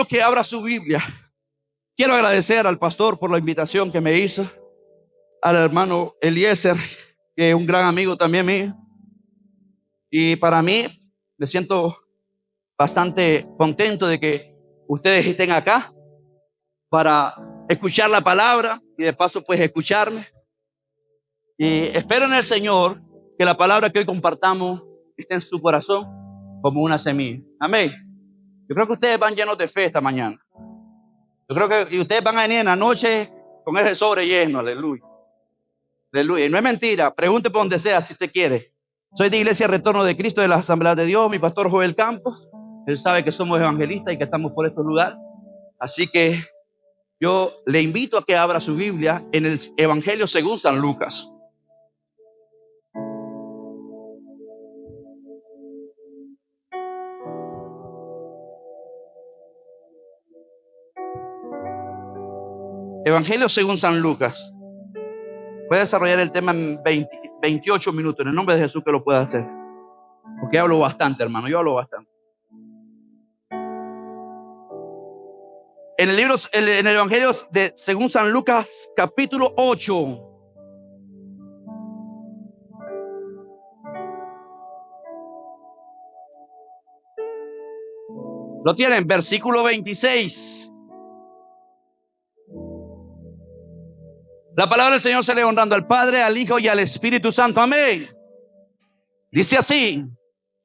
quiero que abra su Biblia. Quiero agradecer al pastor por la invitación que me hizo, al hermano Eliezer, que es un gran amigo también mío. Y para mí, me siento bastante contento de que ustedes estén acá para escuchar la palabra y de paso pues escucharme. Y espero en el Señor que la palabra que hoy compartamos esté en su corazón como una semilla. Amén. Yo creo que ustedes van llenos de fe esta mañana. Yo creo que ustedes van a venir en la noche con ese sobre lleno. Aleluya. Aleluya. Y no es mentira. Pregunte por donde sea si usted quiere. Soy de Iglesia Retorno de Cristo de las Asambleas de Dios. Mi pastor Joel Campos. Él sabe que somos evangelistas y que estamos por estos lugares. Así que yo le invito a que abra su Biblia en el Evangelio según San Lucas. Evangelio según San Lucas. Voy a desarrollar el tema en 28 minutos. En el nombre de Jesús que lo pueda hacer. Porque hablo bastante, hermano. Yo hablo bastante. En el Evangelio de según San Lucas, capítulo 8. Lo tienen, versículo 26. La palabra del Señor se lee honrando al Padre, al Hijo y al Espíritu Santo. Amén. Dice así: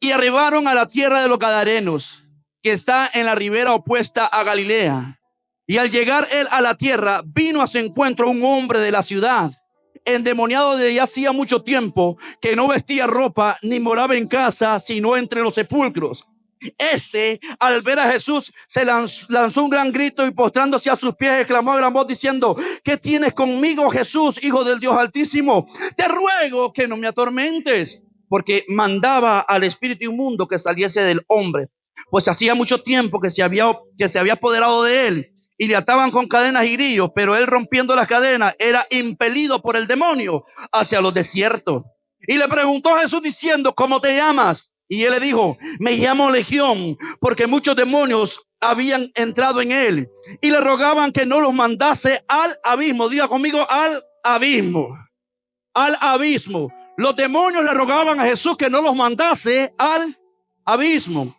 y arribaron a la tierra de los Gadarenos, que está en la ribera opuesta a Galilea. Y al llegar él a la tierra, vino a su encuentro un hombre de la ciudad, endemoniado de ya hacía mucho tiempo, que no vestía ropa ni moraba en casa, sino entre los sepulcros. Al ver a Jesús, se lanzó un gran grito y postrándose a sus pies, exclamó a gran voz diciendo: ¿qué tienes conmigo, Jesús, Hijo del Dios Altísimo? Te ruego que no me atormentes. Porque mandaba al espíritu inmundo que saliese del hombre, pues hacía mucho tiempo que se había apoderado de él, y le ataban con cadenas y grillos, pero él, rompiendo las cadenas, era impelido por el demonio hacia los desiertos. Y le preguntó a Jesús diciendo: ¿cómo te llamas? Y él le dijo: me llamo Legión, porque muchos demonios habían entrado en él, y le rogaban que no los mandase al abismo. Diga conmigo: al abismo. Al abismo. Los demonios le rogaban a Jesús que no los mandase al abismo.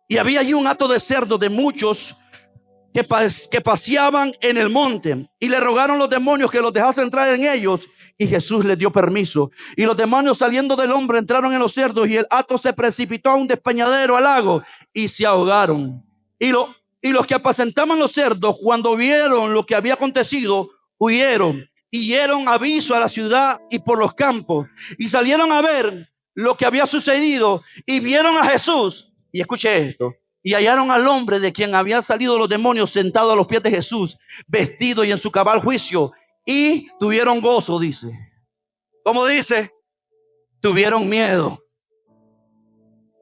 Y había allí un hato de cerdos de muchos que paseaban en el monte, y le rogaron los demonios que los dejase entrar en ellos, y Jesús les dio permiso. Y los demonios, saliendo del hombre, entraron en los cerdos, y el hato se precipitó a un despeñadero, al lago, y se ahogaron. Y los que apacentaban los cerdos, cuando vieron lo que había acontecido, huyeron y dieron aviso a la ciudad y por los campos, y salieron a ver lo que había sucedido, y vieron a Jesús. Y escuche esto: y hallaron al hombre de quien habían salido los demonios sentado a los pies de Jesús, vestido y en su cabal juicio, y tuvieron gozo. Dice, ¿cómo dice? Tuvieron miedo.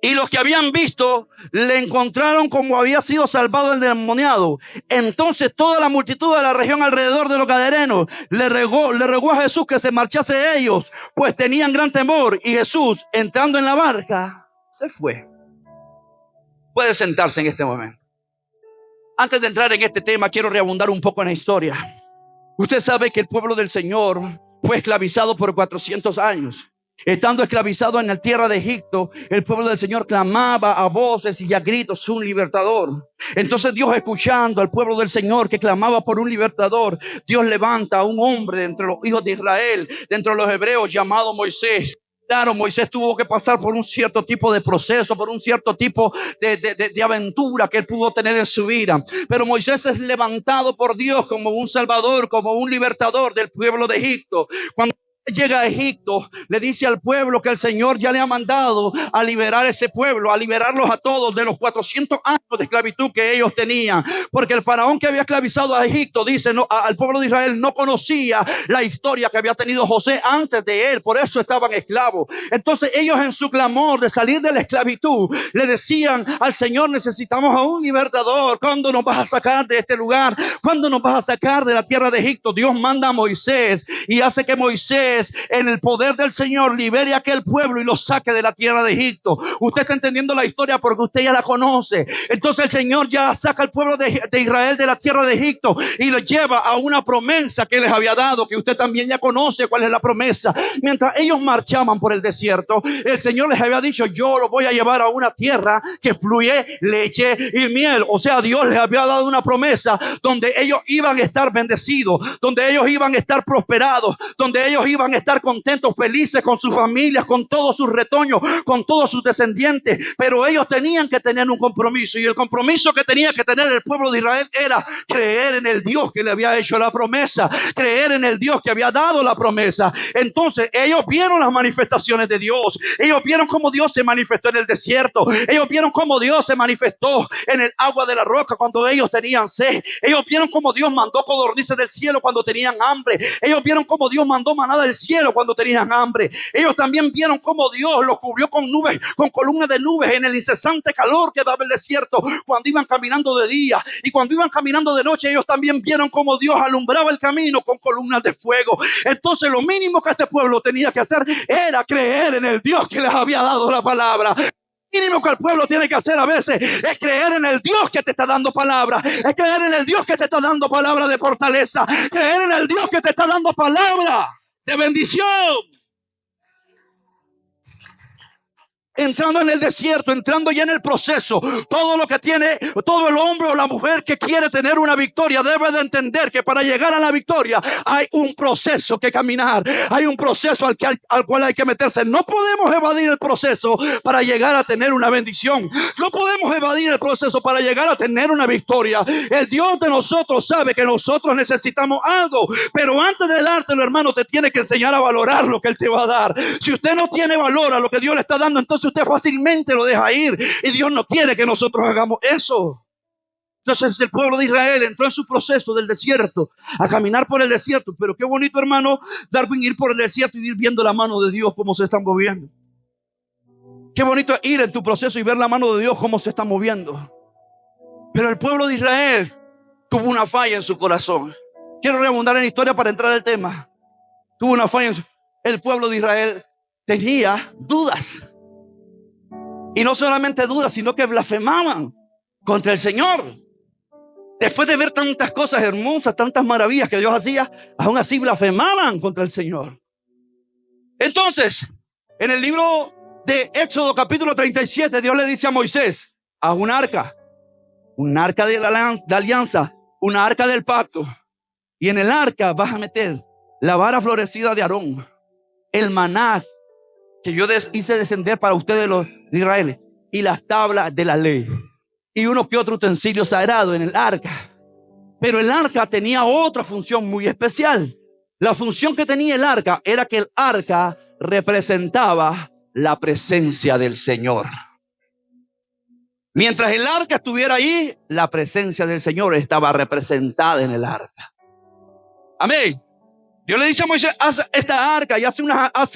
Y los que habían visto le encontraron como había sido salvado el demoniado. Entonces toda la multitud de la región alrededor de los Gadarenos le rogó a Jesús que se marchase de ellos, pues tenían gran temor. Y Jesús, entrando en la barca, se fue. Puede sentarse en este momento. Antes de entrar en este tema, quiero reabundar un poco en la historia. Usted sabe que el pueblo del Señor fue esclavizado por 400 años. Estando esclavizado en la tierra de Egipto, el pueblo del Señor clamaba a voces y a gritos un libertador. Entonces Dios, escuchando al pueblo del Señor que clamaba por un libertador, Dios levanta a un hombre de entre los hijos de Israel, de entre los hebreos, llamado Moisés. Claro, Moisés tuvo que pasar por un cierto tipo de proceso, por un cierto tipo de aventura que él pudo tener en su vida. Pero Moisés es levantado por Dios como un salvador, como un libertador del pueblo de Egipto. Cuando llega a Egipto, le dice al pueblo que el Señor ya le ha mandado a liberar ese pueblo, a liberarlos a todos de los 400 años de esclavitud que ellos tenían, porque el faraón que había esclavizado a Egipto, dice, no, al pueblo de Israel, no conocía la historia que había tenido José antes de él, por eso estaban esclavos. Entonces ellos, en su clamor de salir de la esclavitud, le decían al Señor: necesitamos a un libertador. ¿Cuándo nos vas a sacar de este lugar? ¿Cuándo nos vas a sacar de la tierra de Egipto? Dios manda a Moisés y hace que Moisés Moisés, en el poder del Señor, libere a aquel pueblo y lo saque de la tierra de Egipto. Usted está entendiendo la historia porque usted ya la conoce. Entonces el Señor ya saca al pueblo de Israel de la tierra de Egipto y lo lleva a una promesa que les había dado, que usted también ya conoce cuál es la promesa. Mientras ellos marchaban por el desierto, el Señor les había dicho: yo lo voy a llevar a una tierra que fluye leche y miel. O sea, Dios les había dado una promesa donde ellos iban a estar bendecidos, donde ellos iban a estar prosperados, donde ellos iban a estar contentos, felices con sus familias, con todos sus retoños, con todos sus descendientes. Pero ellos tenían que tener un compromiso, y el compromiso que tenía que tener el pueblo de Israel era creer en el Dios que le había hecho la promesa, creer en el Dios que había dado la promesa. Entonces ellos vieron las manifestaciones de Dios. Ellos vieron cómo Dios se manifestó en el desierto. Ellos vieron cómo Dios se manifestó en el agua de la roca cuando ellos tenían sed. Ellos vieron cómo Dios mandó codornices del cielo cuando tenían hambre. Ellos vieron cómo Dios mandó maná del cielo cuando tenían hambre. Ellos también vieron cómo Dios los cubrió con nubes, con columnas de nubes en el incesante calor que daba el desierto cuando iban caminando de día, y cuando iban caminando de noche ellos también vieron cómo Dios alumbraba el camino con columnas de fuego. Entonces lo mínimo que este pueblo tenía que hacer era creer en el Dios que les había dado la palabra. Lo mínimo que el pueblo tiene que hacer a veces es creer en el Dios que te está dando palabra, es creer en el Dios que te está dando palabra de fortaleza, creer en el Dios que te está dando palabra de bendición. Entrando en el desierto, entrando ya en el proceso, todo lo que tiene, todo el hombre o la mujer que quiere tener una victoria debe de entender que para llegar a la victoria hay un proceso que caminar, hay un proceso al cual hay que meterse. No podemos evadir el proceso para llegar a tener una bendición. No podemos evadir el proceso para llegar a tener una victoria. El Dios de nosotros sabe que nosotros necesitamos algo, pero antes de dártelo, hermano, te tiene que enseñar a valorar lo que Él te va a dar. Si usted no tiene valor a lo que Dios le está dando, entonces usted fácilmente lo deja ir, y Dios no quiere que nosotros hagamos eso. Entonces el pueblo de Israel entró en su proceso del desierto, a caminar por el desierto. Pero qué bonito, hermano, Darwin, ir por el desierto y ir viendo la mano de Dios cómo se está moviendo. Qué bonito ir en tu proceso y ver la mano de Dios cómo se está moviendo. Pero el pueblo de Israel tuvo una falla en su corazón. Quiero reabundar en la historia para entrar al tema. Tuvo una falla en el pueblo de Israel tenía dudas. Y no solamente dudas, sino que blasfemaban contra el Señor. Después de ver tantas cosas hermosas, tantas maravillas que Dios hacía, aún así blasfemaban contra el Señor. Entonces, en el libro de Éxodo capítulo 37, Dios le dice a Moisés: haz un arca de la alianza, una arca del pacto. Y en el arca vas a meter la vara florecida de Aarón, el maná que yo hice descender para ustedes los de Israel, y las tablas de la ley, y uno que otro utensilio sagrado en el arca. Pero el arca tenía otra función muy especial. La función que tenía el arca era que el arca representaba la presencia del Señor. Mientras el arca estuviera ahí, la presencia del Señor estaba representada en el arca. Amén. Dios le dice a Moisés: haz esta arca y haz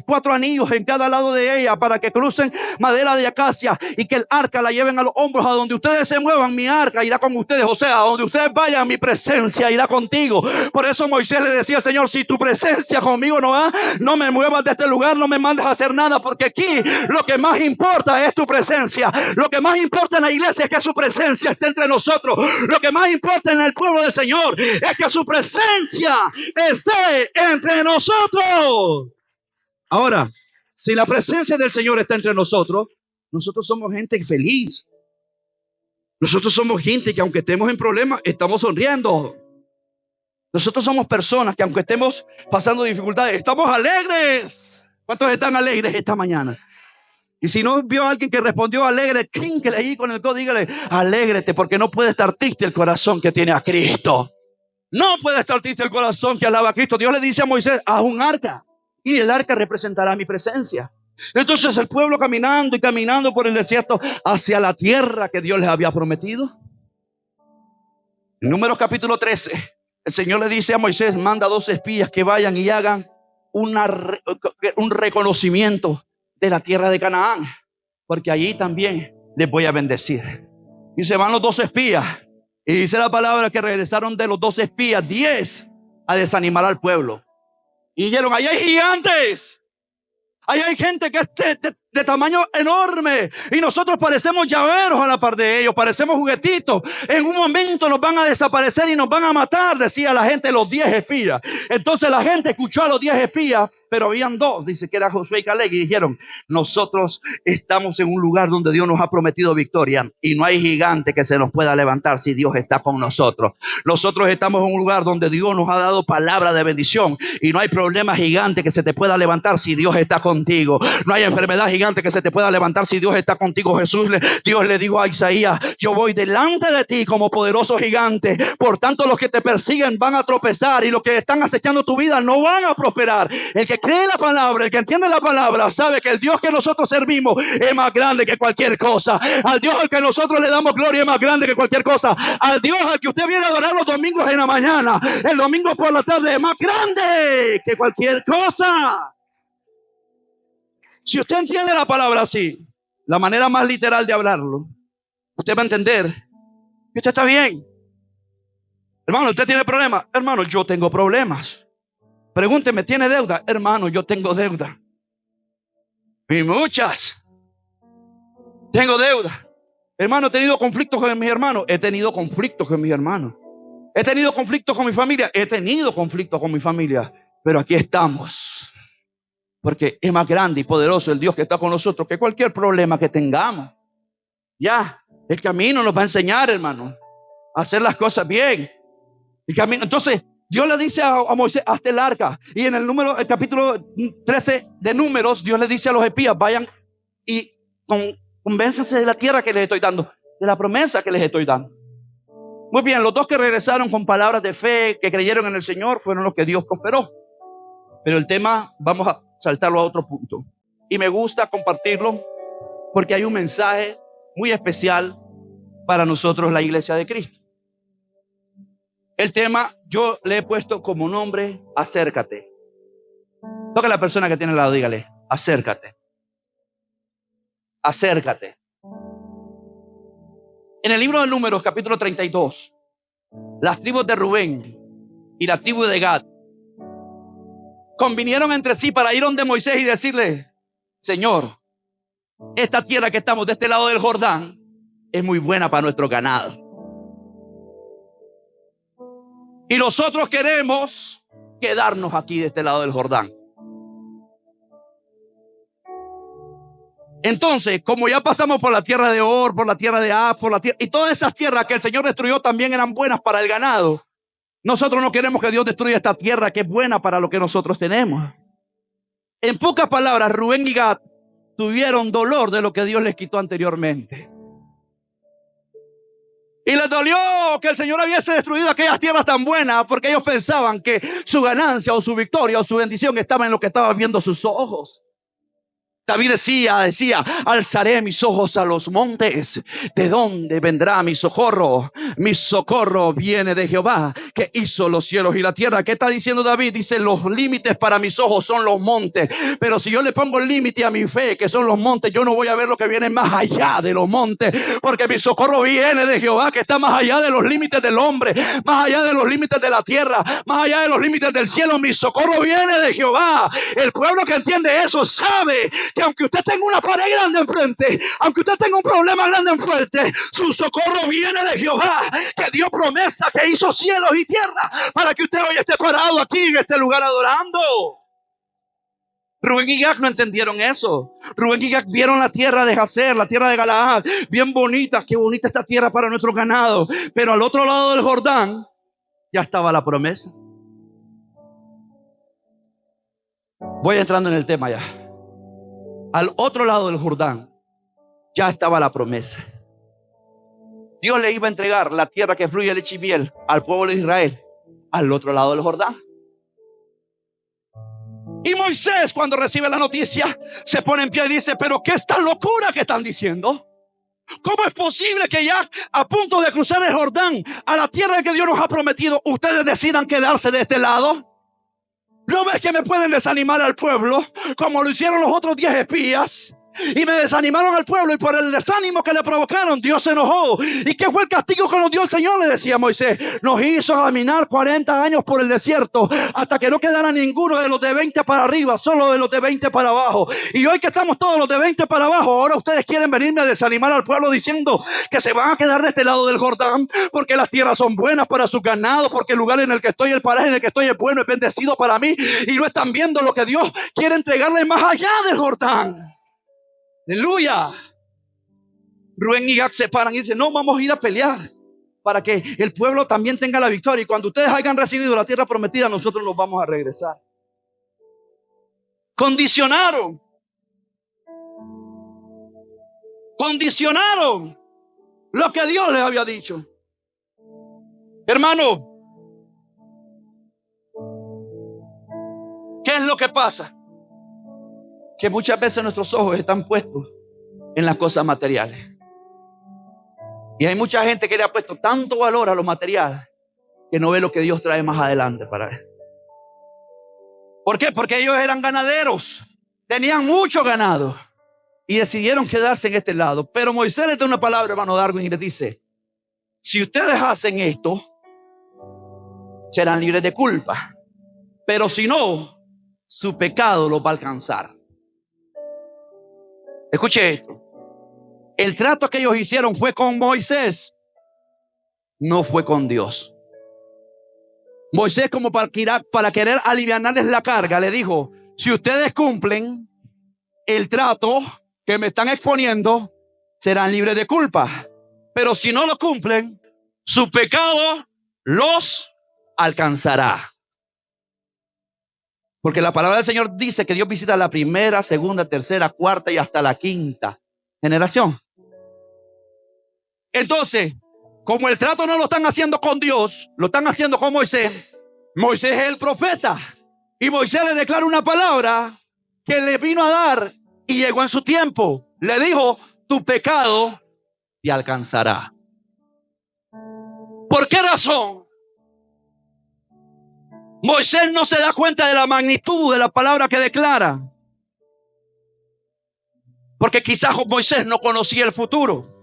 4 anillos en cada lado de ella para que crucen madera de acacia, y que el arca la lleven a los hombros. A donde ustedes se muevan, mi arca irá con ustedes. O sea, a donde ustedes vayan, mi presencia irá contigo. Por eso Moisés le decía al Señor: si tu presencia conmigo no va, no me muevas de este lugar, no me mandes a hacer nada, porque aquí lo que más importa es tu presencia. Lo que más importa en la iglesia es que su presencia esté entre nosotros. Lo que más importa en el pueblo del Señor es que su presencia esté entre nosotros. Ahora, si la presencia del Señor está entre nosotros, nosotros somos gente feliz. Nosotros somos gente que, aunque estemos en problemas, estamos sonriendo. Nosotros somos personas que, aunque estemos pasando dificultades, estamos alegres. ¿Cuántos están alegres esta mañana? Y si no vio a alguien que respondió alegre, clínquele ahí con el codo, dígale: alégrate, porque no puede estar triste el corazón que tiene a Cristo. No puede estar triste el corazón que alaba a Cristo. Dios le dice a Moisés: haz un arca, y el arca representará mi presencia. Entonces el pueblo caminando y caminando por el desierto hacia la tierra que Dios les había prometido. En Números capítulo 13, el Señor le dice a Moisés: manda 2 espías que vayan y hagan un reconocimiento de la tierra de Canaán, porque allí también les voy a bendecir. Y se van los 2 espías. Y dice la palabra que regresaron de los 2 espías 10 a desanimar al pueblo. Y dijeron, ahí hay gigantes. Ahí hay gente que es de tamaño enorme. Y nosotros parecemos llaveros a la par de ellos. Parecemos juguetitos. En un momento nos van a desaparecer y nos van a matar, decía la gente, los 10 espías. Entonces la gente escuchó a los 10 espías, pero habían 2, dice que era Josué y Caleb, y dijeron, nosotros estamos en un lugar donde Dios nos ha prometido victoria y no hay gigante que se nos pueda levantar si Dios está con nosotros. Nosotros estamos en un lugar donde Dios nos ha dado palabra de bendición y no hay problema gigante que se te pueda levantar si Dios está contigo. No hay enfermedad gigante que se te pueda levantar si Dios está contigo. Dios le dijo a Isaías, yo voy delante de ti como poderoso gigante. Por tanto, los que te persiguen van a tropezar y los que están acechando tu vida no van a prosperar. El que cree la palabra, el que entiende la palabra, sabe que el Dios que nosotros servimos es más grande que cualquier cosa. Al Dios al que nosotros le damos gloria es más grande que cualquier cosa. Al Dios al que usted viene a adorar los domingos en la mañana, el domingo por la tarde, es más grande que cualquier cosa. Si usted entiende la palabra así, la manera más literal de hablarlo, usted va a entender que usted está bien. Hermano, ¿usted tiene problemas? Hermano, yo tengo problemas. Pregúnteme, ¿tiene deuda? Hermano, yo tengo deuda. Y muchas. Tengo deuda. Hermano, he tenido conflictos con mis hermanos. He tenido conflictos con mis hermanos. He tenido conflictos con mi familia. He tenido conflictos con mi familia. Pero aquí estamos. Porque es más grande y poderoso el Dios que está con nosotros que cualquier problema que tengamos. Ya, el camino nos va a enseñar, hermano, a hacer las cosas bien. El camino. Entonces, Dios le dice a Moisés, hazte el arca. Y en el capítulo 13 de Números, Dios le dice a los espías, vayan y convénzanse de la tierra que les estoy dando, de la promesa que les estoy dando. Muy bien, los 2 que regresaron con palabras de fe, que creyeron en el Señor, fueron los que Dios prosperó. Pero el tema, vamos a saltarlo a otro punto. Y me gusta compartirlo porque hay un mensaje muy especial para nosotros, la Iglesia de Cristo. El tema yo le he puesto como nombre, acércate. Toca a la persona que tiene al lado, dígale, acércate. Acércate. En el libro de Números, capítulo 32, las tribus de Rubén y la tribu de Gad convinieron entre sí para ir donde Moisés y decirle, Señor, esta tierra que estamos de este lado del Jordán es muy buena para nuestro ganado. Y nosotros queremos quedarnos aquí de este lado del Jordán. Entonces, como ya pasamos por la tierra de Or, por la tierra de Az, por la tierra, y todas esas tierras que el Señor destruyó también eran buenas para el ganado. Nosotros no queremos que Dios destruya esta tierra que es buena para lo que nosotros tenemos. En pocas palabras, Rubén y Gad tuvieron dolor de lo que Dios les quitó anteriormente. Y les dolió que el Señor hubiese destruido aquellas tierras tan buenas porque ellos pensaban que su ganancia o su victoria o su bendición estaba en lo que estaban viendo sus ojos. David decía, alzaré mis ojos a los montes. ¿De dónde vendrá mi socorro? Mi socorro viene de Jehová, que hizo los cielos y la tierra. ¿Qué está diciendo David? Dice, los límites para mis ojos son los montes. Pero si yo le pongo el límite a mi fe, que son los montes, yo no voy a ver lo que viene más allá de los montes. Porque mi socorro viene de Jehová, que está más allá de los límites del hombre, más allá de los límites de la tierra, más allá de los límites del cielo. Mi socorro viene de Jehová. El pueblo que entiende eso sabe que aunque usted tenga una pared grande enfrente, aunque usted tenga un problema grande enfrente, su socorro viene de Jehová, que dio promesa, que hizo cielos y tierra para que usted hoy esté parado aquí en este lugar adorando. Rubén y Gad no entendieron eso. Rubén y Gad vieron la tierra de Jazer, la tierra de Galaad, bien bonita, qué bonita esta tierra para nuestro ganado. Pero al otro lado del Jordán ya estaba la promesa. Voy entrando en el tema ya. Al otro lado del Jordán ya estaba la promesa. Dios le iba a entregar la tierra que fluye leche y miel al pueblo de Israel al otro lado del Jordán. Y Moisés, cuando recibe la noticia, se pone en pie y dice, pero ¿qué es tan locura que están diciendo? ¿Cómo es posible que ya a punto de cruzar el Jordán a la tierra que Dios nos ha prometido, ustedes decidan quedarse de este lado? ¿No ves que me pueden desanimar al pueblo como lo hicieron los otros 10 espías? y me desanimaron al pueblo, y por el desánimo que le provocaron, Dios se enojó. ¿Y qué fue el castigo que nos dio el Señor? Le decía Moisés. Nos hizo caminar 40 años por el desierto hasta que no quedara ninguno de los de 20 para arriba, solo de los de 20 para abajo. Y hoy que estamos todos los de 20 para abajo, ahora ustedes quieren venirme a desanimar al pueblo diciendo que se van a quedar de este lado del Jordán porque las tierras son buenas para sus ganados, porque el lugar en el que estoy, el paraje en el que estoy es bueno, es bendecido para mí, y no están viendo lo que Dios quiere entregarle más allá del Jordán. Aleluya. Rubén y Gad se paran y dicen: no, vamos a ir a pelear para que el pueblo también tenga la victoria, y cuando ustedes hayan recibido la tierra prometida, nosotros nos vamos a regresar. Condicionaron lo que Dios les había dicho. Hermano, ¿qué es lo que pasa? Que muchas veces nuestros ojos están puestos en las cosas materiales. Y hay mucha gente que le ha puesto tanto valor a lo material que no ve lo que Dios trae más adelante para él. ¿Por qué? Porque ellos eran ganaderos, tenían mucho ganado y decidieron quedarse en este lado. Pero Moisés les da una palabra, hermano Darwin, y les dice: si ustedes hacen esto, serán libres de culpa, pero si no, su pecado los va a alcanzar. Escuche esto: el trato que ellos hicieron fue con Moisés, no fue con Dios. Moisés, como para querer aliviarles la carga, le dijo: si ustedes cumplen el trato que me están exponiendo, serán libres de culpa, pero si no lo cumplen, su pecado los alcanzará. Porque la palabra del Señor dice que Dios visita la primera, segunda, tercera, cuarta y hasta la quinta generación. Entonces, como el trato no lo están haciendo con Dios, lo están haciendo con Moisés. Moisés es el profeta, y Moisés le declara una palabra que le vino a dar, y llegó en su tiempo. Le dijo: tu pecado te alcanzará. ¿Por qué razón? Moisés no se da cuenta de la magnitud de la palabra que declara, porque quizás Moisés no conocía el futuro.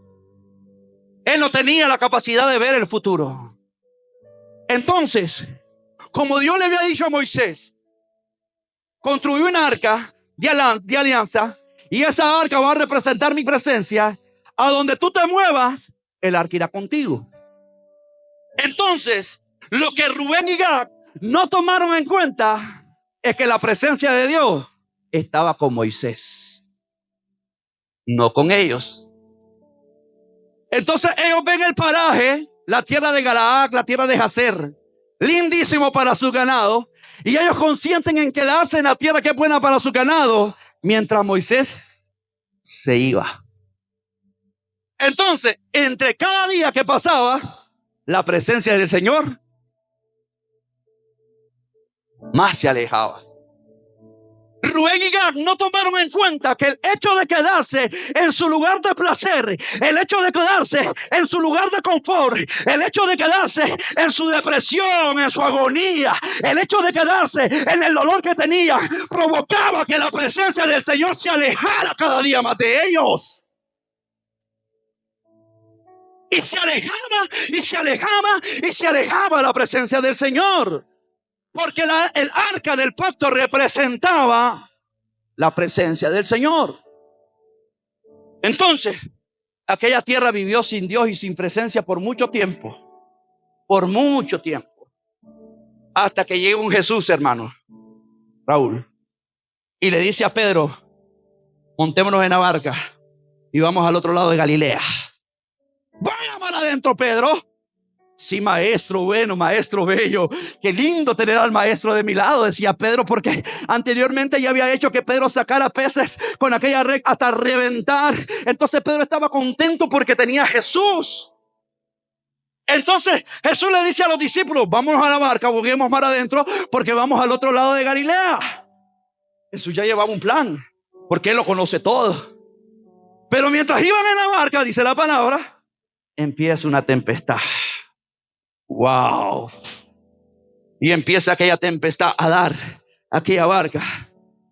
Él no tenía la capacidad de ver el futuro. Entonces, como Dios le había dicho a Moisés, construyó una arca de alianza, y esa arca va a representar mi presencia. A donde tú te muevas, el arca irá contigo. Entonces, lo que Rubén y Gad no tomaron en cuenta es que la presencia de Dios estaba con Moisés, no con ellos. Entonces ellos ven el paraje, la tierra de Galaad, la tierra de Jazer, lindísimo para su ganado, y ellos consienten en quedarse en la tierra que es buena para su ganado, mientras Moisés se iba. Entonces, entre cada día que pasaba, la presencia del Señor más se alejaba. Rubén y Gad no tomaron en cuenta que el hecho de quedarse en su lugar de placer, el hecho de quedarse en su lugar de confort, el hecho de quedarse en su depresión, en su agonía, el hecho de quedarse en el dolor que tenía, provocaba que la presencia del Señor se alejara cada día más de ellos. Y se alejaba, y se alejaba, y se alejaba la presencia del Señor. Porque el arca del pacto representaba la presencia del Señor. Entonces, aquella tierra vivió sin Dios y sin presencia por mucho tiempo. Por mucho tiempo. Hasta que llega un Jesús, hermano Raúl, y le dice a Pedro: montémonos en la barca y vamos al otro lado de Galilea. Vaya para adentro, Pedro. Sí, maestro bueno, maestro bello. Qué lindo tener al maestro de mi lado, decía Pedro, porque anteriormente ya había hecho que Pedro sacara peces con aquella red hasta reventar. Entonces Pedro estaba contento porque tenía a Jesús. Entonces Jesús le dice a los discípulos: vamos a la barca, busquemos mar adentro, porque vamos al otro lado de Galilea. Jesús ya llevaba un plan, porque Él lo conoce todo. Pero mientras iban en la barca, dice la palabra, empieza una tempestad. Wow. Y empieza aquella tempestad a dar aquella barca.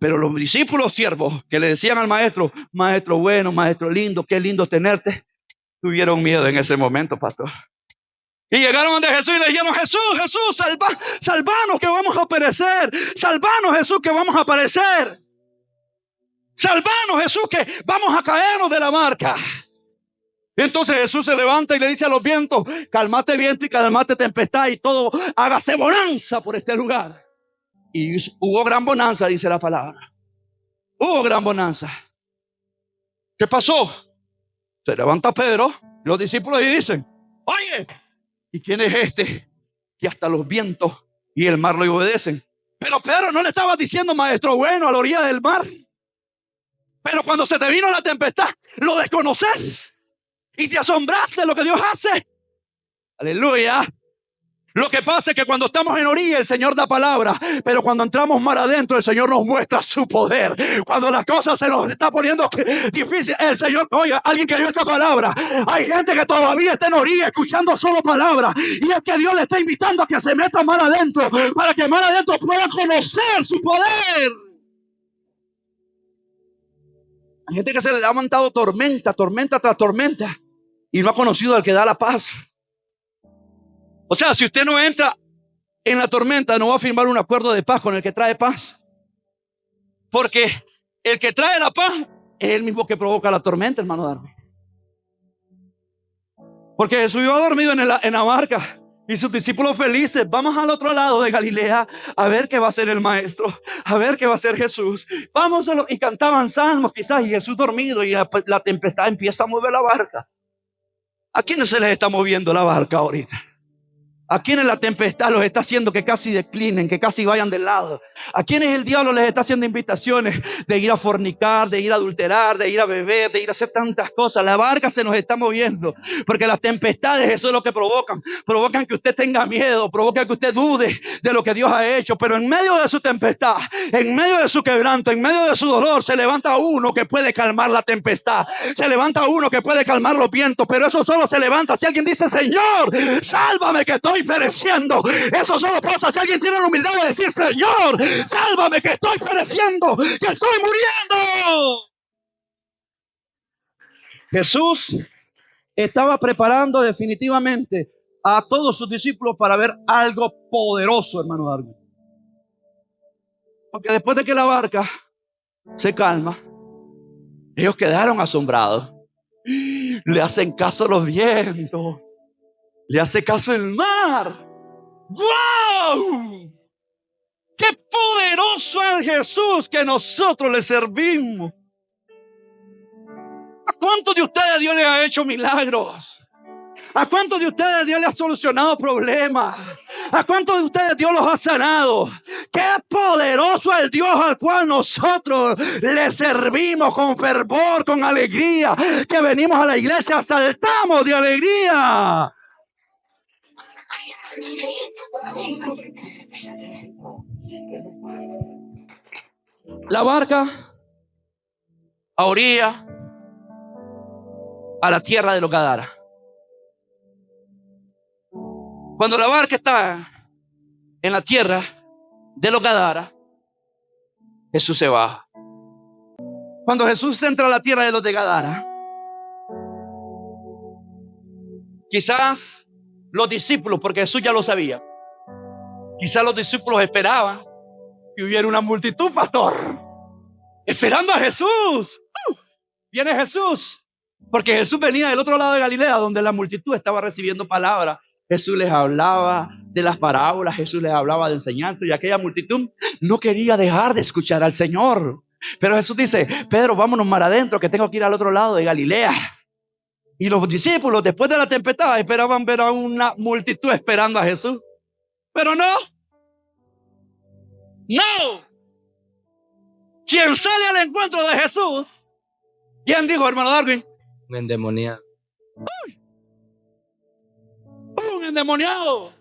Pero los discípulos siervos que le decían al maestro, maestro bueno, maestro lindo, qué lindo tenerte, tuvieron miedo en ese momento, pastor. Y llegaron ante Jesús y le dijeron, Jesús, salvanos que vamos a perecer. Salvanos, Jesús, que vamos a perecer. Salvanos, Jesús, que vamos a caernos de la barca. Entonces Jesús se levanta y le dice a los vientos, cálmate viento y cálmate tempestad y todo, hágase bonanza por este lugar. Y hubo gran bonanza, dice la palabra. Hubo gran bonanza. ¿Qué pasó? Se levanta Pedro y los discípulos y dicen, oye, ¿y quién es este que hasta los vientos y el mar lo obedecen? Pero Pedro, no le estaba diciendo maestro bueno a la orilla del mar. Pero cuando se te vino la tempestad, lo desconoces y te asombraste de lo que Dios hace. Aleluya. Lo que pasa es que cuando estamos en orilla el Señor da palabra, pero cuando entramos mar adentro el Señor nos muestra su poder. Cuando las cosas se nos está poniendo difícil, el Señor, oiga, alguien que dio esta palabra. Hay gente que todavía está en orilla escuchando solo palabras, y es que Dios le está invitando a que se meta mar adentro, para que mar adentro pueda conocer su poder. Hay gente que se le ha montado tormenta tras tormenta y no ha conocido al que da la paz. O sea, si usted no entra en la tormenta, no va a firmar un acuerdo de paz con el que trae paz. Porque el que trae la paz es el mismo que provoca la tormenta, hermano Darwin. Porque Jesús iba dormido en la barca y sus discípulos felices. Vamos al otro lado de Galilea a ver qué va a hacer el maestro, a ver qué va a hacer Jesús. Vamos y cantaban salmos quizás y Jesús dormido y la tempestad empieza a mover la barca. ¿A quiénes se les está moviendo la barca ahorita? ¿A quienes la tempestad los está haciendo que casi declinen, que casi vayan del lado? ¿A quienes el diablo les está haciendo invitaciones de ir a fornicar, de ir a adulterar, de ir a beber, de ir a hacer tantas cosas? La barca se nos está moviendo porque las tempestades, eso es lo que provocan. Provocan que usted tenga miedo, provocan que usted dude de lo que Dios ha hecho. Pero en medio de su tempestad, en medio de su quebranto, en medio de su dolor, se levanta uno que puede calmar la tempestad. Se levanta uno que puede calmar los vientos. Pero eso solo se levanta si alguien dice, Señor, sálvame que estoy pereciendo. Eso solo pasa si alguien tiene la humildad de decir, Señor, sálvame que estoy pereciendo, que estoy muriendo. Jesús estaba preparando definitivamente a todos sus discípulos para ver algo poderoso, hermano Darwin. Porque después de que la barca se calma, ellos quedaron asombrados. Le hacen caso a los vientos, le hace caso el mar. ¡Wow! ¡Qué poderoso es Jesús que nosotros le servimos! ¿A cuántos de ustedes Dios les ha hecho milagros? ¿A cuántos de ustedes Dios les ha solucionado problemas? ¿A cuántos de ustedes Dios los ha sanado? ¡Qué poderoso es el Dios al cual nosotros le servimos con fervor, con alegría! Que venimos a la iglesia, saltamos de alegría. La barca a orilla, a la tierra de los Gadara. Cuando la barca está en la tierra de los Gadara, Jesús se baja. Cuando Jesús entra a la tierra de los de Gadara, quizás los discípulos, porque Jesús ya lo sabía, quizás los discípulos esperaban que hubiera una multitud, pastor, esperando a Jesús. Viene Jesús, porque Jesús venía del otro lado de Galilea, donde la multitud estaba recibiendo palabras. Jesús les hablaba de las parábolas, Jesús les hablaba de enseñanza, y aquella multitud no quería dejar de escuchar al Señor. Pero Jesús dice, Pedro, vámonos mar adentro, que tengo que ir al otro lado de Galilea. Y los discípulos, después de la tempestad, esperaban ver a una multitud esperando a Jesús. Pero no. Quien sale al encuentro de Jesús, ¿quién dijo, hermano Darwin? Un endemoniado. Un endemoniado.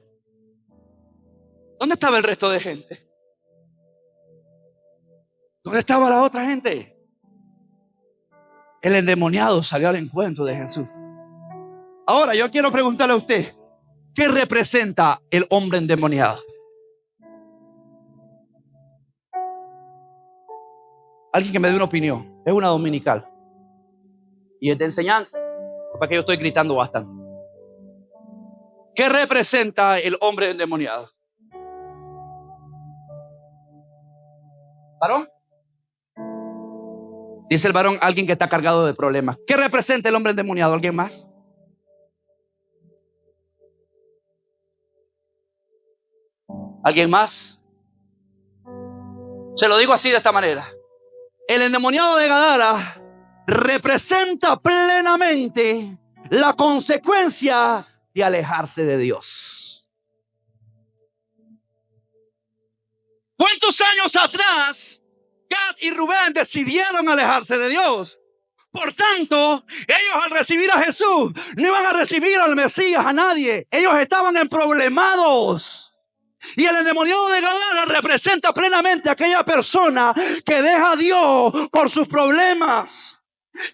¿Dónde estaba el resto de gente? ¿Dónde estaba la otra gente? El endemoniado salió al encuentro de Jesús. Ahora yo quiero preguntarle a usted, ¿qué representa el hombre endemoniado? Alguien que me dé una opinión. Es una dominical. Y es de enseñanza. Para que yo estoy gritando bastante. ¿Qué representa el hombre endemoniado? ¿Varón? Dice el varón, alguien que está cargado de problemas. ¿Qué representa el hombre endemoniado? ¿Alguien más? ¿Alguien más? Se lo digo así de esta manera. El endemoniado de Gadara representa plenamente la consecuencia de alejarse de Dios. ¿Cuántos años atrás Gad y Rubén decidieron alejarse de Dios? Por tanto, ellos al recibir a Jesús no iban a recibir al Mesías, a nadie. Ellos estaban emproblemados. Y el endemoniado de Gadara representa plenamente a aquella persona que deja a Dios por sus problemas,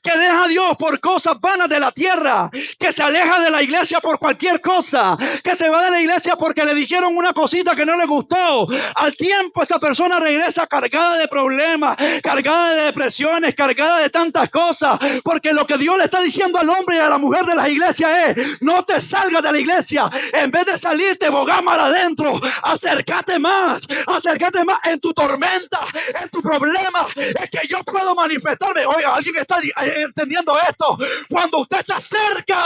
que deja a Dios por cosas vanas de la tierra, que se aleja de la iglesia por cualquier cosa, que se va de la iglesia porque le dijeron una cosita que no le gustó. Al tiempo esa persona regresa cargada de problemas, cargada de depresiones, cargada de tantas cosas, porque lo que Dios le está diciendo al hombre y a la mujer de las iglesias es: no te salgas de la iglesia, en vez de salirte, boga mal adentro, acércate más en tu tormenta, en tu problema. Es que yo puedo manifestarme. Oiga, alguien está entendiendo esto. Cuando usted está cerca,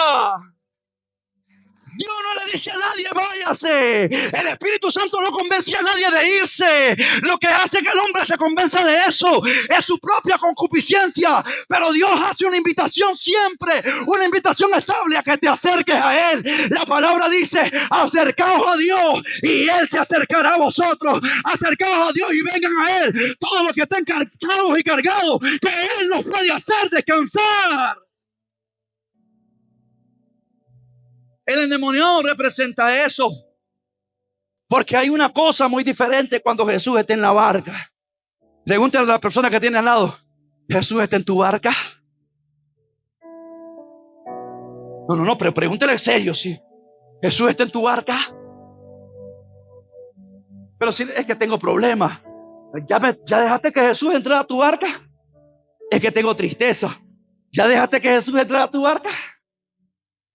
Dios no le dice a nadie váyase. El Espíritu Santo no convence a nadie de irse. Lo que hace que el hombre se convenza de eso es su propia concupiscencia. Pero Dios hace una invitación siempre, una invitación estable a que te acerques a Él. La palabra dice: acercaos a Dios y Él se acercará a vosotros. Acercaos a Dios y vengan a Él todos los que estén cansados y cargados, que Él los puede hacer descansar. El endemoniado representa eso. Porque hay una cosa muy diferente cuando Jesús está en la barca. Pregúntale a la persona que tiene al lado: ¿Jesús está en tu barca? No, pero pregúntale en serio, sí. ¿Jesús está en tu barca? Pero si es que tengo problemas. ¿Ya dejaste que Jesús entrara a tu barca? Es que tengo tristeza. ¿Ya dejaste que Jesús entrara a tu barca?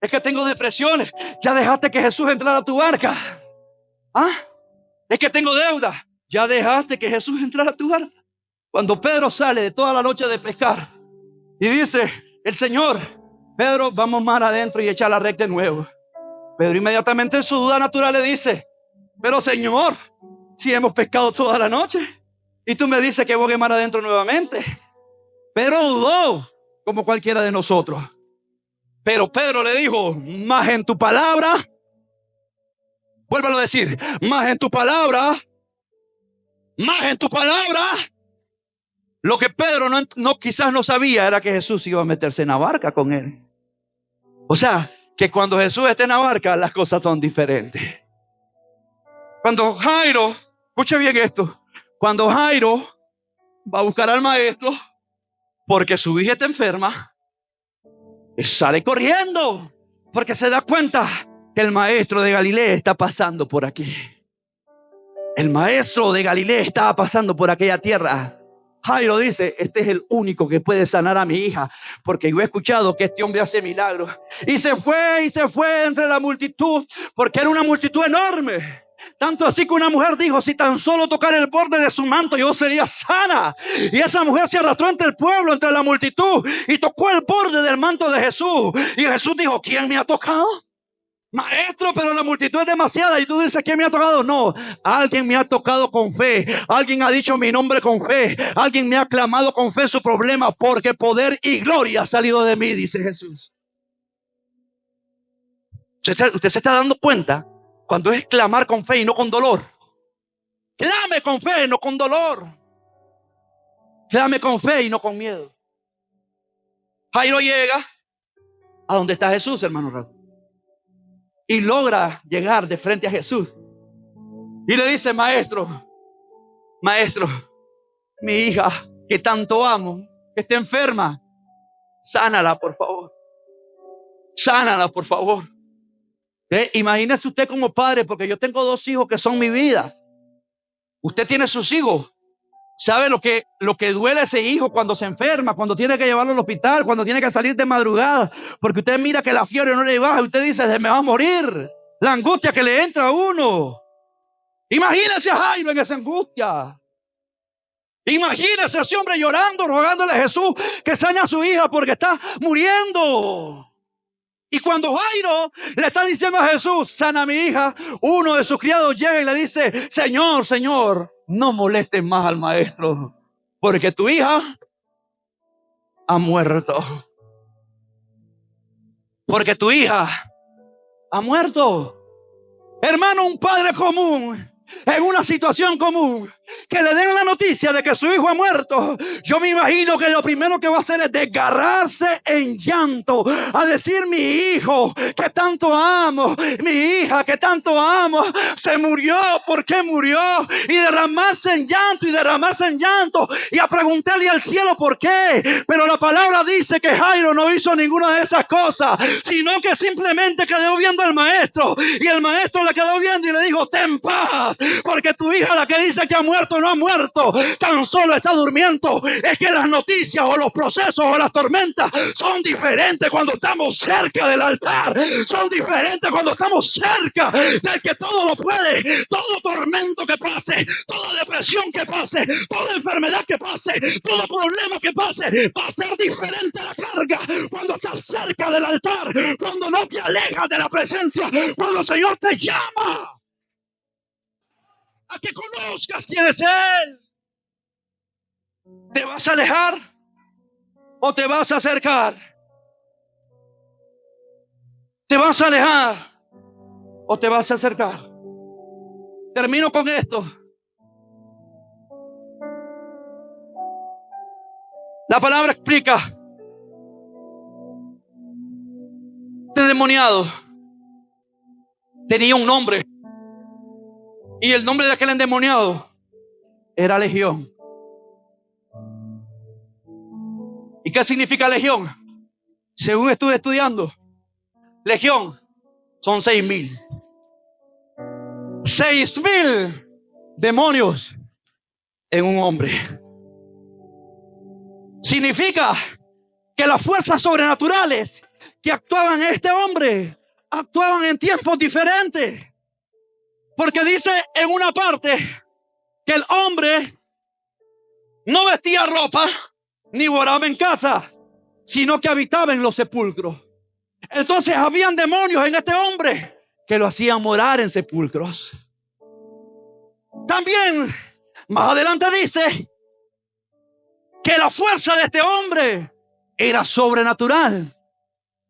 Es que tengo depresiones. ¿Ya dejaste que Jesús entrara a tu barca? ¿Ah? Es que tengo deuda. ¿Ya dejaste que Jesús entrara a tu barca? Cuando Pedro sale de toda la noche de pescar y dice el Señor: Pedro, vamos más adentro y echar la red de nuevo. Pedro inmediatamente en su duda natural le dice: pero Señor, si hemos pescado toda la noche y tú me dices que bogue mar adentro nuevamente. Pedro dudó como cualquiera de nosotros. Pero Pedro le dijo: más en tu palabra. Vuélvalo a decir: más en tu palabra. Más en tu palabra. Lo que Pedro quizás no sabía era que Jesús iba a meterse en la barca con él. O sea, que cuando Jesús esté en la barca, las cosas son diferentes. Cuando Jairo, escuche bien esto, cuando Jairo va a buscar al maestro porque su hija está enferma, sale corriendo porque se da cuenta que el maestro de Galilea está pasando por aquí. El maestro de Galilea estaba pasando por aquella tierra. Jairo dice: este es el único que puede sanar a mi hija, porque yo he escuchado que este hombre hace milagros. Y se fue entre la multitud, porque era una multitud enorme. Tanto así que una mujer dijo: si tan solo tocar el borde de su manto, yo sería sana. Y esa mujer se arrastró entre el pueblo, entre la multitud, y tocó el borde del manto de Jesús. Y Jesús dijo: ¿quién me ha tocado? Maestro, pero la multitud es demasiada. Y tú dices: ¿quién me ha tocado? No, alguien me ha tocado con fe. Alguien ha dicho mi nombre con fe. Alguien me ha clamado con fe su problema, porque poder y gloria ha salido de mí, dice Jesús. Usted se está dando cuenta cuando es clamar con fe y no con dolor. Clame con fe, no con dolor. Clame con fe y no con miedo. Jairo llega a donde está Jesús, hermano Raúl, y logra llegar de frente a Jesús y le dice: maestro, mi hija que tanto amo, que está enferma, sánala por favor. Sánala por favor. Imagínese usted como padre, porque yo tengo 2 hijos que son mi vida. Usted tiene sus hijos ¿Sabe lo que duele a ese hijo cuando se enferma, cuando tiene que llevarlo al hospital, cuando tiene que salir de madrugada? Porque usted mira que la fiebre no le baja y usted dice, se me va a morir. La angustia que le entra a uno. Imagínese a Jairo en esa angustia. Imagínese a ese hombre llorando, rogándole a Jesús que sane a su hija porque está muriendo. Y cuando Jairo le está diciendo a Jesús, sana a mi hija, uno de sus criados llega y le dice, Señor, Señor, no molestes más al maestro, porque tu hija ha muerto. Porque tu hija ha muerto. Hermano, un padre común, en una situación común, que le den la noticia de que su hijo ha muerto, yo me imagino que lo primero que va a hacer es desgarrarse en llanto, a decir, mi hijo que tanto amo, mi hija que tanto amo, se murió. ¿Por qué murió? Y derramarse en llanto y a preguntarle al cielo por qué. Pero la palabra dice que Jairo no hizo ninguna de esas cosas, sino que simplemente quedó viendo al maestro, y el maestro le quedó viendo y le dijo, ten paz, porque tu hija, la que dice que ha muerto, no ha muerto, tan solo está durmiendo. Es que las noticias o los procesos o las tormentas son diferentes cuando estamos cerca del altar, son diferentes cuando estamos cerca del que todo lo puede. Todo tormento que pase, toda depresión que pase, toda enfermedad que pase, todo problema que pase, va a ser diferente la carga cuando estás cerca del altar, cuando no te alejas de la presencia, cuando el Señor te llama a que conozcas quién es Él. ¿Te vas a alejar o te vas a acercar? ¿Te vas a alejar o te vas a acercar? Termino con esto. La palabra explica. Este endemoniado tenía un nombre, y el nombre de aquel endemoniado era Legión. ¿Y qué significa legión? Según estuve estudiando, legión son 6,000. 6,000 demonios en un hombre. Significa que las fuerzas sobrenaturales que actuaban en este hombre actuaban en tiempos diferentes. Porque dice en una parte que el hombre no vestía ropa ni moraba en casa, sino que habitaba en los sepulcros. Entonces habían demonios en este hombre que lo hacían morar en sepulcros. También más adelante dice que la fuerza de este hombre era sobrenatural,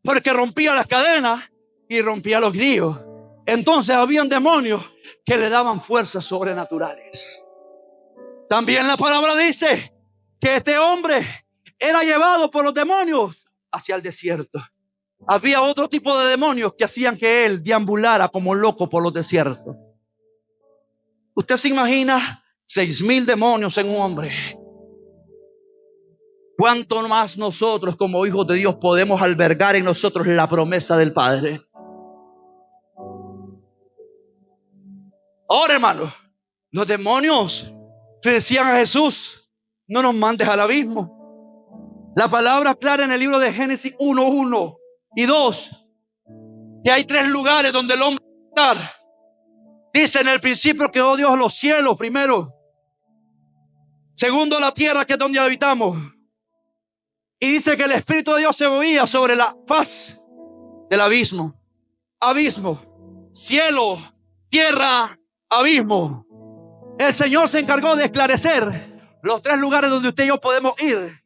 porque rompía las cadenas y rompía los grillos. Entonces habían demonios que le daban fuerzas sobrenaturales. También la palabra dice que este hombre era llevado por los demonios hacia el desierto. Había otro tipo de demonios que hacían que él deambulara como loco por los desiertos. Usted se imagina 6,000 demonios en un hombre. ¿Cuánto más nosotros como hijos de Dios podemos albergar en nosotros la promesa del Padre? Ahora, hermano, los demonios le decían a Jesús, no nos mandes al abismo. La palabra clara en el libro de Génesis 1:1 y 2, que hay 3 lugares donde el hombre va a estar. Dice en el principio que creó Dios los cielos primero, segundo la tierra, que es donde habitamos, y dice que el Espíritu de Dios se movía sobre la faz del abismo. Abismo, cielo, tierra, abismo. El Señor se encargó de esclarecer los 3 lugares donde usted y yo podemos ir.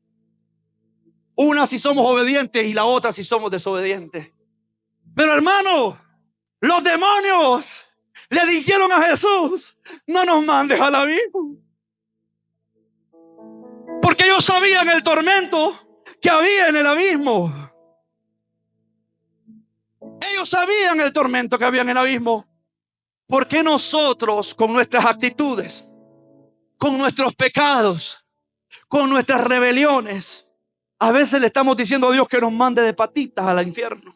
Una si somos obedientes y la otra si somos desobedientes. Pero hermano, los demonios le dijeron a Jesús, no nos mandes al abismo. Porque ellos sabían el tormento que había en el abismo. Ellos sabían el tormento que había en el abismo. ¿Por qué nosotros, con nuestras actitudes, con nuestros pecados, con nuestras rebeliones, a veces le estamos diciendo a Dios que nos mande de patitas al infierno?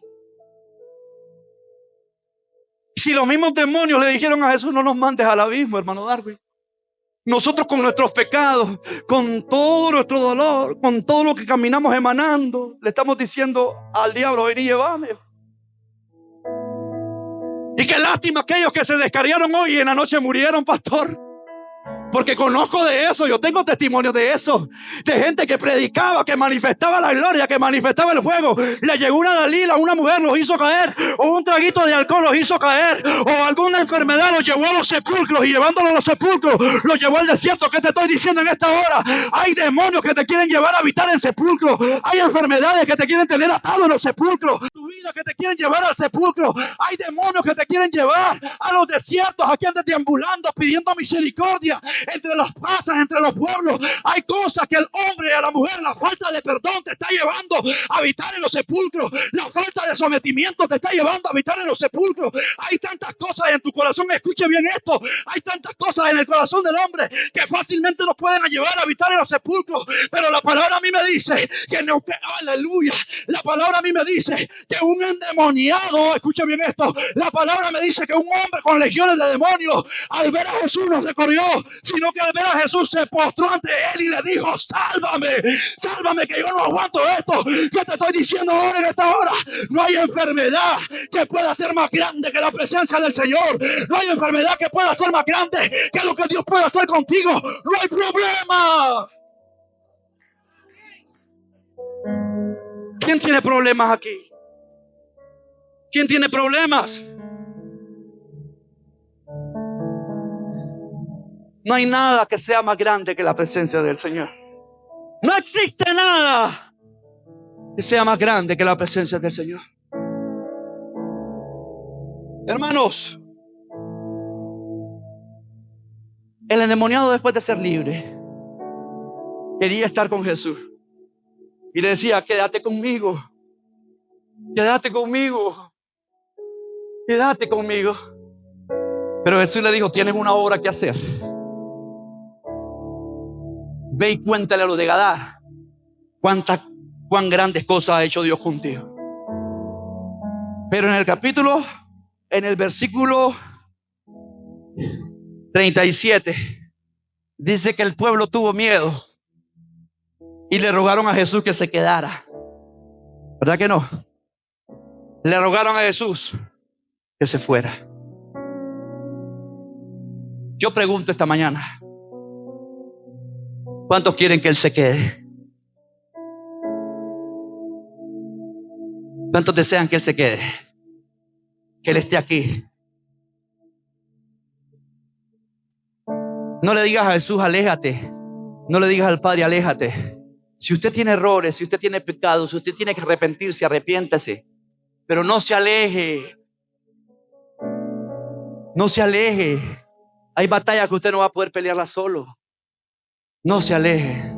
Si los mismos demonios le dijeron a Jesús, no nos mandes al abismo, hermano Darwin. Nosotros con nuestros pecados, con todo nuestro dolor, con todo lo que caminamos emanando, le estamos diciendo al diablo: ven y llévame. Y qué lástima aquellos que se descarriaron hoy y en la noche murieron, pastor. Porque conozco de eso, yo tengo testimonio de eso, de gente que predicaba, que manifestaba la gloria, que manifestaba el fuego. Le llegó una Dalila, una mujer los hizo caer, o un traguito de alcohol los hizo caer, o alguna enfermedad los llevó a los sepulcros, y llevándolo a los sepulcros los llevó al desierto. ¿Qué te estoy diciendo en esta hora? Hay demonios que te quieren llevar a habitar en sepulcros, hay enfermedades que te quieren tener atado en los sepulcros, tu vida que te quieren llevar al sepulcro, hay demonios que te quieren llevar a los desiertos, aquí andas deambulando pidiendo misericordia. Entre las plazas, entre los pueblos, hay cosas que el hombre y a la mujer, la falta de perdón te está llevando a habitar en los sepulcros, la falta de sometimiento te está llevando a habitar en los sepulcros. Hay tantas cosas en tu corazón, escuche bien esto, hay tantas cosas en el corazón del hombre que fácilmente nos pueden llevar a habitar en los sepulcros, pero la palabra a mí me dice que no, aleluya, la palabra a mí me dice que un endemoniado, escuche bien esto, la palabra me dice que un hombre con legiones de demonios al ver a Jesús no se corrió, sino que al ver a Jesús se postró ante él y le dijo: sálvame, sálvame, que yo no aguanto esto. ¿Qué te estoy diciendo ahora en esta hora? No hay enfermedad que pueda ser más grande que la presencia del Señor. No hay enfermedad que pueda ser más grande que lo que Dios puede hacer contigo. No hay problema. ¿Quién tiene problemas aquí? ¿Quién tiene problemas? No hay nada que sea más grande que la presencia del Señor. No existe nada que sea más grande que la presencia del Señor. Hermanos, el endemoniado, después de ser libre, quería estar con Jesús y le decía: quédate conmigo, quédate conmigo, quédate conmigo. Pero Jesús le dijo: tienes una obra que hacer. Ve y cuéntale a los de Gadara cuán grandes cosas ha hecho Dios contigo. Pero en el versículo 37, dice que el pueblo tuvo miedo y le rogaron a Jesús que se quedara. ¿Verdad que no? Le rogaron a Jesús que se fuera. Yo pregunto esta mañana: ¿cuántos quieren que Él se quede? ¿Cuántos desean que Él se quede? Que Él esté aquí. No le digas a Jesús: aléjate. No le digas al Padre: aléjate. Si usted tiene errores, si usted tiene pecados, si usted tiene que arrepentirse, arrepiéntase. Pero no se aleje. No se aleje. Hay batallas que usted no va a poder pelearlas solo. No se aleje.